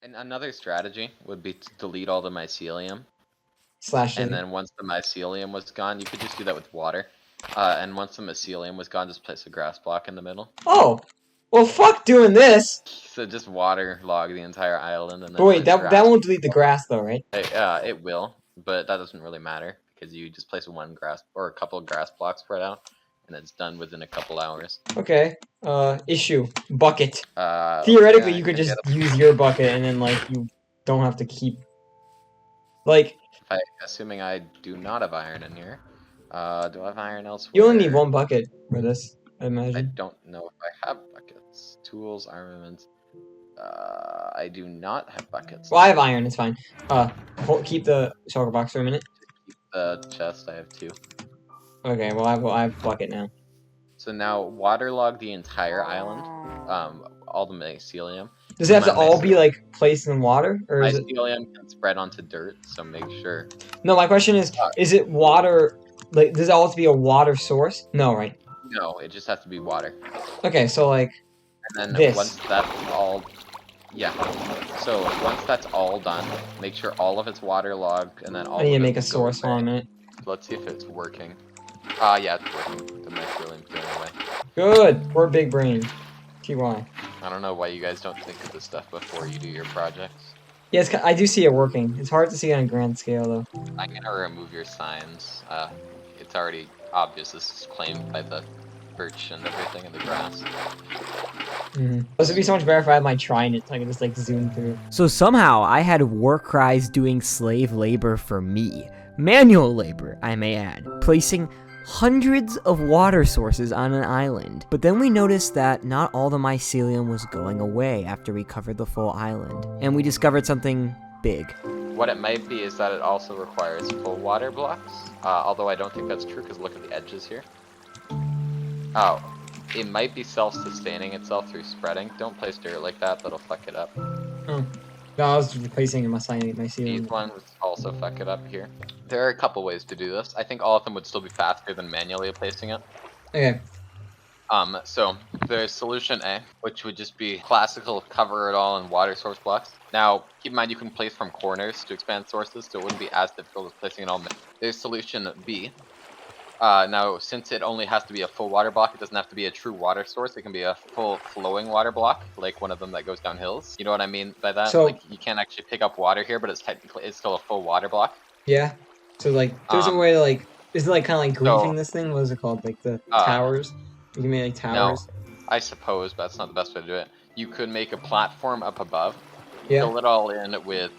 And another strategy would be to delete all the mycelium. Slash And it. then once the mycelium was gone, you could just do that with water. And once the mycelium was gone, just place a grass block in the middle. Oh! Well, fuck doing this! So just water log the entire island and then But wait, place that grass. won't delete the grass though, right? It will, but that doesn't really matter because you just place one grass or a couple of grass blocks spread out, and it's done within a couple hours. Okay. Issue. Bucket. Theoretically, yeah, you could just use your bucket and then, like, you don't have to keep... Like... Assuming I do not have iron in here. Do I have iron elsewhere? You only need one bucket for this, I imagine. I don't know if I have buckets. Tools, armaments. I do not have buckets. Well, I have iron, it's fine. Keep the shulker box for a minute. Keep the chest, I have 2. Okay, well, I have bucket now. So now, waterlog the entire island. All the mycelium. Does it have to all be, like, placed in water? Or is it... Mycelium can spread onto dirt, so make sure. No, my question is it water... Like, does it all have to be a water source? No, right? No, it just has to be water. Okay, so, like, and then this. Once that's all... Yeah. So, once that's all done, make sure all of it's waterlogged, and then all I need to of make a source for a minute. Let's see if it's working. Yeah, it's working. The mycelium's going away. Good! We're big brain. TY. I don't know why you guys don't think of this stuff before you do your projects. Yes, I do see it working. It's hard to see on a grand scale, though. I'm gonna remove your signs. It's already obvious this is claimed by the birch and everything in the grass. This would be so much better if I had my trident, so I could just, like, zoom through. So somehow, I had Warcries doing slave labor for me. Manual labor, I may add. Placing hundreds of water sources on an island. But then we noticed that not all the mycelium was going away after we covered the full island. And we discovered something big. What it might be is that it also requires full water blocks. Although I don't think that's true, because look at the edges here. Oh, it might be self-sustaining itself through spreading. Don't place dirt like that, that'll fuck it up. Oh. No, I was replacing mycelium. These ones also fuck it up here. There are a couple ways to do this. I think all of them would still be faster than manually placing it. Okay. So there's solution A, which would just be classical cover it all in water source blocks. Now, keep in mind you can place from corners to expand sources, so it wouldn't be as difficult as placing it all. There's solution B. Now, since it only has to be a full water block, it doesn't have to be a true water source. It can be a full flowing water block, like one of them that goes down hills. You know what I mean by that? So, like, you can't actually pick up water here, but it's still a full water block. Yeah. So, like, there's a way to, like, is it, like, kind of like griefing this thing? What is it called? Like, the towers? You can make, like, towers? No, I suppose, but that's not the best way to do it. You could make a platform up above, yeah. Fill it all in with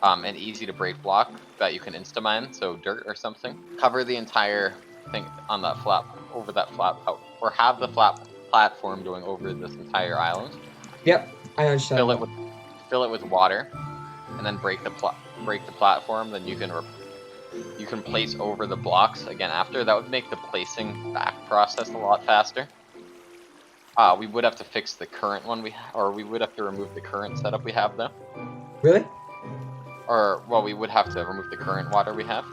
an easy-to-break block that you can insta-mine, so dirt or something. Cover the entire thing on that flat, over that flat, or have the flat platform going over this entire island. Yep, I understand. Fill it with water, and then break the platform. Then you can place over the blocks again after. That would make the placing back process a lot faster. We would have to fix the current one we would have to remove the current setup we have though. Really? Or well, we would have to remove the current water we have.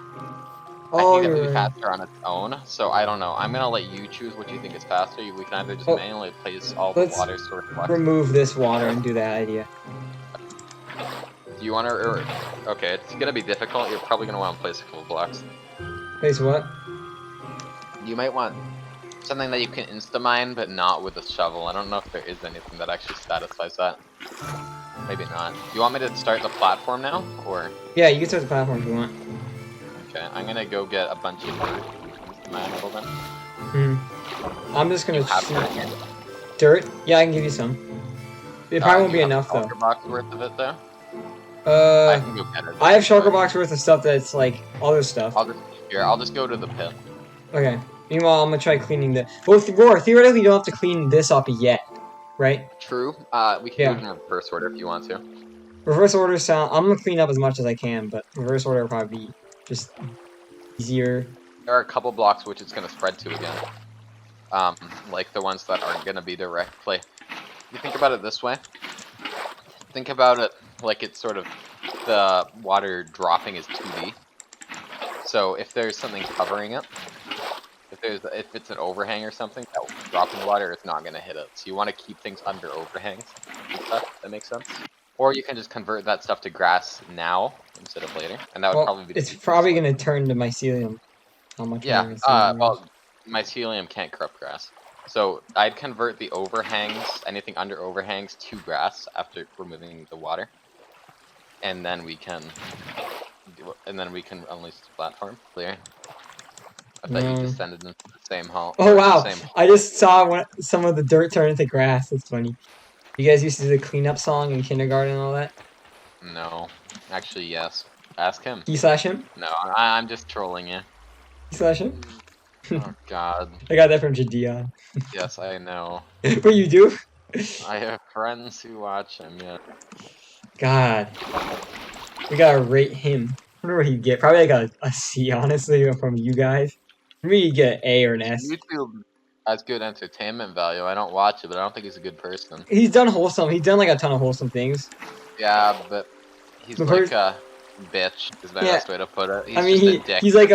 Oh, I think it would be faster on its own, so I don't know. I'm gonna let you choose what you think is faster. We can either just manually place all the water source blocks. Remove this water and do that idea. Do you want to? Okay, it's gonna be difficult. You're probably gonna want to place a couple blocks. Place what? You might want something that you can insta-mine, but not with a shovel. I don't know if there is anything that actually satisfies that. Maybe not. Do you want me to start the platform now, or? Yeah, you can start the platform if you want. Okay, I'm gonna go get a bunch of dirt. Insta-mineable then. I'm just gonna dirt? Yeah, I can give you some. It probably won't be enough though. Box worth of it though. I can go get it. I have shulker box worth of stuff that's like other stuff. I'll just go to the pit. Okay. Meanwhile, I'm gonna try cleaning the. Well, theoretically, you don't have to clean this up yet, right? True. We can do it in reverse order if you want to. Reverse order sound. I'm gonna clean up as much as I can, but reverse order will probably be just easier. There are a couple blocks which it's gonna spread to again. Like the ones that aren't gonna be directly. You think about it this way. Think about it like it's sort of the water dropping is 2D. So if there's something covering it, if it's an overhang or something that will drop in the water, it's not gonna hit it. So you want to keep things under overhangs and stuff. That makes sense. Or you can just convert that stuff to grass now instead of later, and that would probably be. It's probably gonna turn to mycelium. How much more mycelium? Well, mycelium can't corrupt grass, so I'd convert the overhangs, anything under overhangs, to grass after removing the water, and then we can unleash the platform. Clear. I thought you descended into the same hall. Oh wow! I just saw some of the dirt turn into grass. That's funny. You guys used to do the cleanup song in kindergarten and all that? No. Actually, yes. Ask him. Him? No, I'm just trolling you. Him? Oh god. I got that from Jadion. Yes, I know. What you do? I have friends who watch him, yeah. God. We gotta rate him. I wonder what he'd get. Probably like a C, honestly, from you guys. Maybe he'd get an A or an S. YouTube has good entertainment value. I don't watch it, but I don't think he's a good person. He's done wholesome. He's done like a ton of wholesome things. Yeah, but he's like a bitch, is the best way to put it. He's like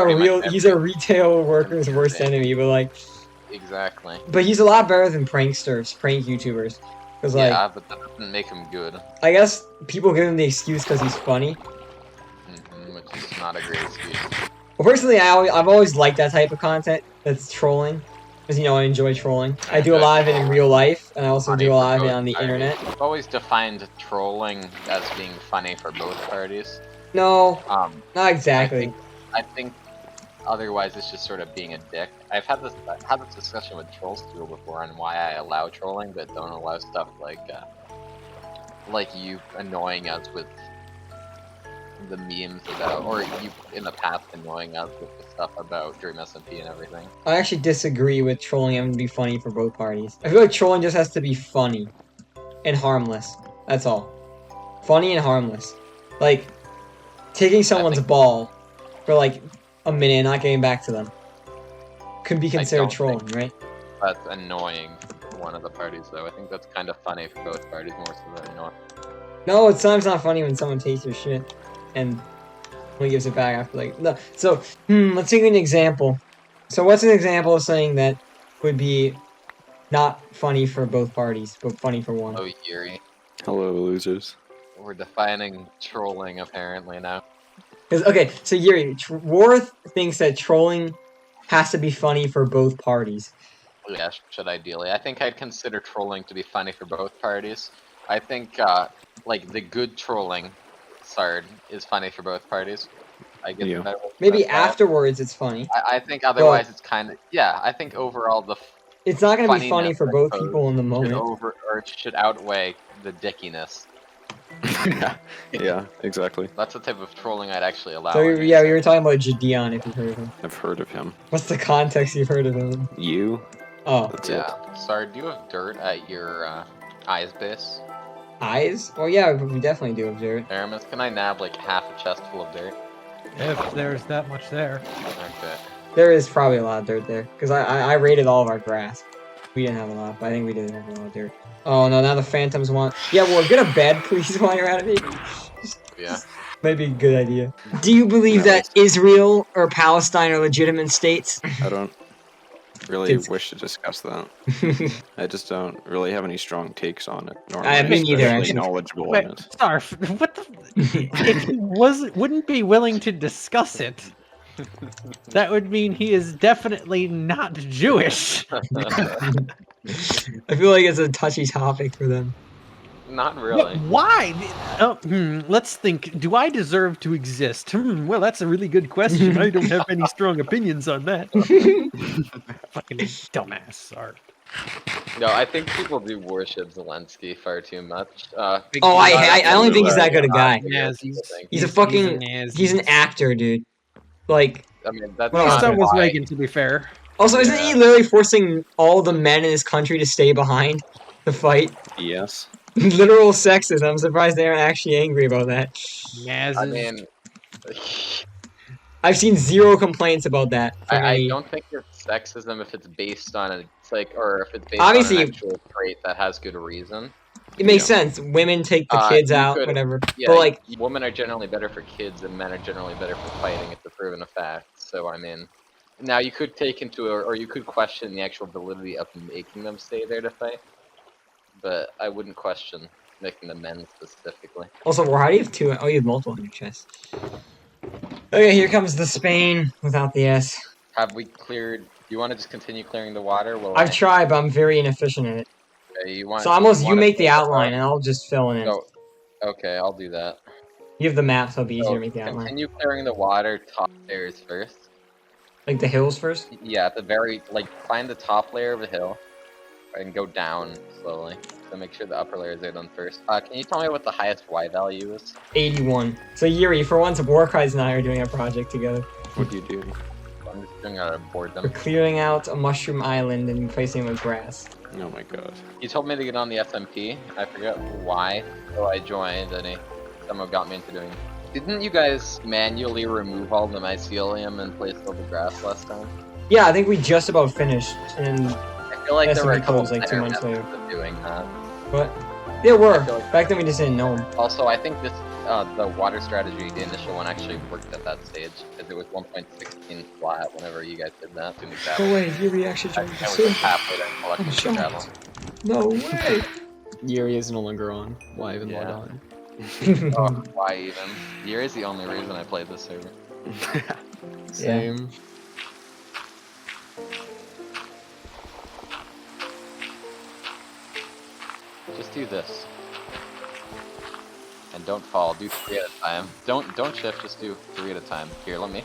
he's a retail worker's worst enemy, but like... Exactly. But he's a lot better than pranksters, prank YouTubers. Cause like, yeah, but that doesn't make him good. I guess people give him the excuse because he's funny. Which is not a great excuse. Well, personally, I've always liked that type of content that's trolling. Because, you know, I enjoy trolling. I do a lot of it in real life, and I also do a lot of it on the internet. I've always defined trolling as being funny for both parties. No, not exactly. I think otherwise it's just sort of being a dick. I've had this discussion with Trolls Tool before on why I allow trolling but don't allow stuff like you annoying us with the memes about, or you in the past annoying us with the stuff about Dream SMP and everything. I actually disagree with trolling having to be funny for both parties. I feel like trolling just has to be funny and harmless. That's all. Funny and harmless. Like, taking someone's ball for like a minute and not getting back to them could be considered trolling, right? That's annoying for one of the parties, though. I think that's kind of funny for both parties, more so than annoying. No, it's sometimes not funny when someone takes your shit and only gives it back after like no. So let's take an example. So what's an example of saying that would be not funny for both parties, but funny for one? Oh, Yuri. Hello, losers. We're defining trolling apparently now. Okay, so Yuri, Worth thinks that trolling has to be funny for both parties. Yeah, should ideally. I think I'd consider trolling to be funny for both parties. I think like the good trolling, Sard, is funny for both parties. I guess maybe afterwards it's funny. I think otherwise it's kind of I think overall it's not going to be funny for both people in the moment. Or it should outweigh the dickiness. yeah, exactly. That's the type of trolling I'd actually allow. So yeah, we were talking about Jadion, if you've heard of him. I've heard of him. What's the context you've heard of him? You? Oh. That's it. Sorry, do you have dirt at your eyes base? Eyes? Well, yeah, we definitely do have dirt. Aramis, can I nab like half a chest full of dirt? If there's that much there. Okay. There is probably a lot of dirt there, because I raided all of our grass. We didn't have a lot, but I think we did have a lot of dirt. Oh no, now the phantoms want... Yeah, well, get a bed, please, while you're out of it. Yeah. Might be a good idea. Do you believe that Israel or Palestine are legitimate states? I don't really wish to discuss that. I just don't really have any strong takes on it. I mean, neither, actually. Knowledgeable in it. Sarf, what the... if he wouldn't be willing to discuss it, that would mean he is definitely not Jewish. I feel like it's a touchy topic for them. Not really. But why? Let's think. Do I deserve to exist? Well, that's a really good question. I don't have any strong opinions on that. Fucking dumbass, Sarf. No, I think people do worship Zelensky far too much. I don't think he's that good a guy. He's a fucking... He's an actor, dude. Like... I mean, that's so was Reagan, to be fair. Also, isn't he literally forcing all the men in his country to stay behind to fight? Yes. Literal sexism. I'm surprised they aren't actually angry about that. I mean... I've seen zero complaints about that. I don't think it's sexism if it's based on or if it's based on an actual trait that has good reason. It makes sense. Women take the kids out, whatever. Yeah, but like, women are generally better for kids, and men are generally better for fighting. It's a proven fact. So I mean, now you could take or you could question the actual validity of making them stay there to fight, but I wouldn't question making the men specifically. Also, how do you have two? Oh, you have multiple in your chest. Okay, here comes the Spain without the S. Have we cleared? Do you want to just continue clearing the water? Well, I've tried, but I'm very inefficient at it. you want? So almost you wanna make the fill outline, out? and I'll just fill in. Oh, okay, I'll do that. You have the map, so it'll be easier So to make the outline. continue clearing the water top layers first. Like the hills first. Yeah, at the very find the top layer of the hill, and go down slowly. So make sure the upper layers are done first. Can you tell me what the highest Y value is? 81. So Yuri, for once, Warcries and I are doing a project together. What are you doing? I'm just doing it out of We're boredom. clearing out a mushroom island and replacing it with grass. Oh my god. He told me to get on the SMP. I forget why. So I joined, and someone got me into doing. Didn't you guys manually remove all the mycelium and place all the grass last time? Yeah, I think we just about finished, and I feel like there were a SMP couple closed like 2 better months later. methods of doing that. But there were. I feel like- Back then we just didn't know them. Also, I think this the water strategy, the initial one, actually worked at that stage because it was 1.16 flat whenever you guys did that. Doing that. No way, Yuri actually I joined the was server. halfway there collecting I'm the gravel. shocked. No way. Yuri is no longer on. Why even Yeah. log on? Oh, why even? Year is the only reason I played this server. Same. Just do this. And don't fall, do 3 at a time. Don't shift, just do 3 at a time. Here, let me.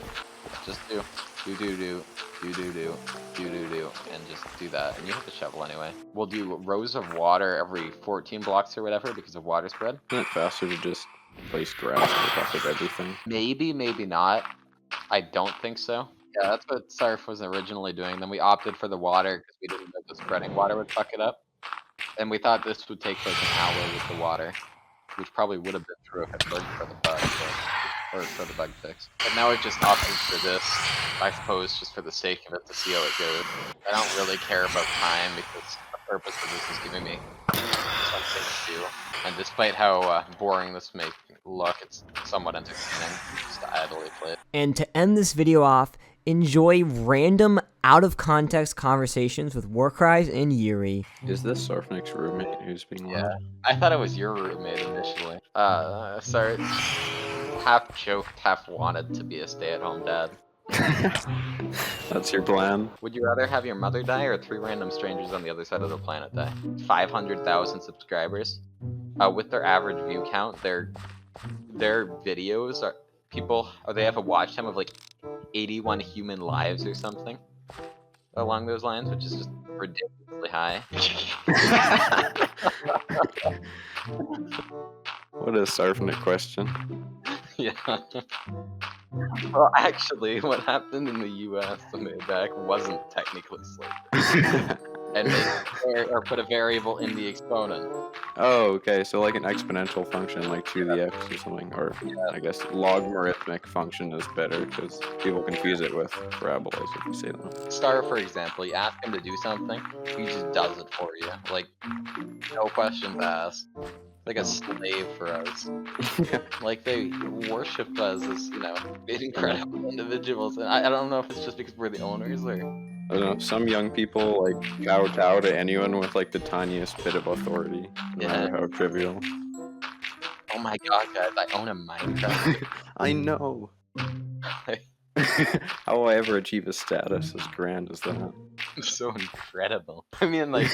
Just do and just do that. And you have the shovel anyway. We'll do rows of water every 14 blocks or whatever because of water spread. Isn't it faster to just place grass on top of everything? Maybe, maybe not. I don't think so. Yeah, that's what Sarf was originally doing. Then we opted for the water because we didn't know the spreading water would fuck it up. And we thought this would take like an hour with the water, which probably would have been true if it wasn't for the bug, or for the bug fix. But now we've just opted for this, I suppose, just for the sake of it to see how it goes. I don't really care about time because the purpose of this is giving me something to do. And despite how boring this may look, it's somewhat entertaining just to idly play it. And to end this video off, enjoy random out-of-context conversations with Warcries and Yuri. Is this Sarfnic's roommate who's being Yeah. loud? I thought it was your roommate initially. Sorry. Half joked, half wanted to be a stay-at-home dad. That's your plan? Would you rather have your mother die or 3 random strangers on the other side of the planet die? 500,000 subscribers. With their average view count, their videos are they have a watch time of like 81 human lives or something along those lines, which is just ridiculously high. What a Sarfnic question. Yeah. Well, actually, what happened in the U.S. some way back wasn't technically slavery. And or put a variable in the exponent. Oh, okay, so like an exponential function, like 2 to the x or something, or I guess logarithmic function is better, because people confuse it with parabolas if you say that. Star, for example, you ask him to do something, he just does it for you. Like, no questions asked. Like a slave for us. Like, they worship us as, incredible individuals. And I don't know if it's just because we're the owners or... I don't know, some young people like kowtow to anyone with like the tiniest bit of authority, no matter how trivial. Oh my god, guys, I own a Minecraft. I know. How will I ever achieve a status as grand as that? So incredible. I mean, like,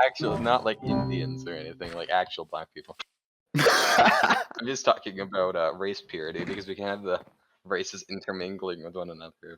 actual, not like Indians or anything, like actual black people. I'm just talking about race purity because we can have the races intermingling with one another.